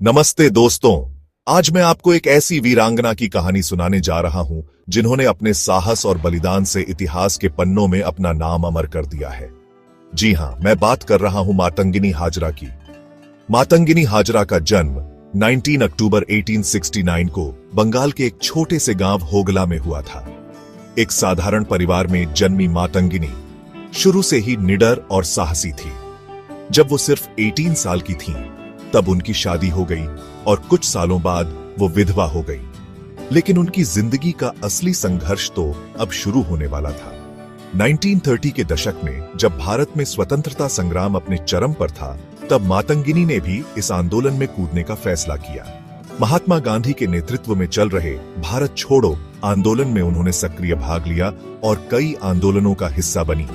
नमस्ते दोस्तों। आज मैं आपको एक ऐसी वीरांगना की कहानी सुनाने जा रहा हूं जिन्होंने अपने साहस और बलिदान से इतिहास के पन्नों में अपना नाम अमर कर दिया है। जी हां, मैं बात कर रहा हूं मातंगिनी हाजरा की। मातंगिनी हाजरा का जन्म 19 अक्टूबर 1869 को बंगाल के एक छोटे से गांव होगला में हुआ था। एक साधारण परिवार में जन्मी मातंगिनी शुरू से ही निडर और साहसी थी। जब वो सिर्फ 18 साल की थीं, तब उनकी शादी हो गई और कुछ सालों बाद वो विधवा हो गई। लेकिन उनकी जिंदगी का असली संघर्ष तो अब शुरू होने वाला था। 1930 के दशक में जब भारत में स्वतंत्रता संग्राम अपने चरम पर था, तब मातंगिनी ने भी इस आंदोलन में कूदने का फैसला किया। महात्मा गांधी के नेतृत्व में चल रहे भारत छोड़ो आंदोलन में उन्होंने सक्रिय भाग लिया और कई आंदोलनों का हिस्सा बनी।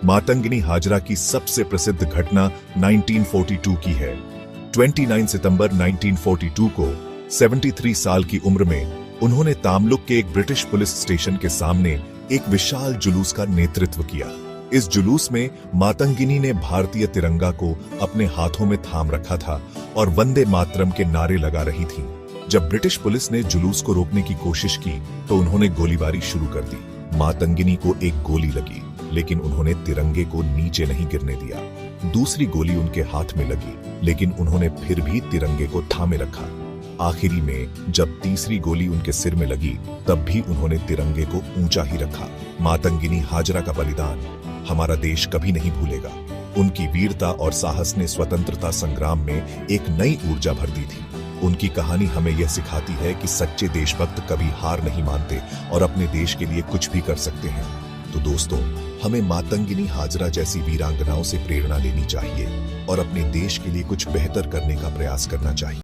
मातंगिनी हाजरा की सबसे प्रसिद्ध घटना 1942 की है। 29 सितंबर 1942 को 73 साल की उम्र में उन्होंने तामलुक के एक ब्रिटिश पुलिस स्टेशन के सामने एक विशाल जुलूस का नेतृत्व किया। इस जुलूस में मातंगिनी ने भारतीय तिरंगा को अपने हाथों में थाम रखा था और वंदे मातरम के नारे लगा रही थीं। जब ब्रिटिश पुलिस ने जुलूस को रोकने की कोशिश की तो उन्होंने गोलीबारी शुरू कर दी। मातंगिनी को एक गोली लगी, लेकिन उन्होंने तिरंगे को नीचे नहीं गिरने दिया। दूसरी गोली उनके हाथ में लगी, लेकिन उन्होंने फिर भी तिरंगे को थामे रखा। आखिरी में जब तीसरी गोली उनके सिर में लगी, तब भी उन्होंने तिरंगे को ऊंचा ही रखा। मातंगिनी हाजरा का बलिदान हमारा देश कभी नहीं भूलेगा। उनकी वीरता और साहस ने स्वतंत्रता संग्राम में एक नई ऊर्जा भर दी थी। उनकी कहानी हमें यह सिखाती है कि सच्चे देशभक्त कभी हार नहीं मानते और अपने देश के लिए कुछ भी कर सकते हैं। तो दोस्तों, हमें मातंगिनी हाजरा जैसी वीरांगनाओं से प्रेरणा लेनी चाहिए और अपने देश के लिए कुछ बेहतर करने का प्रयास करना चाहिए।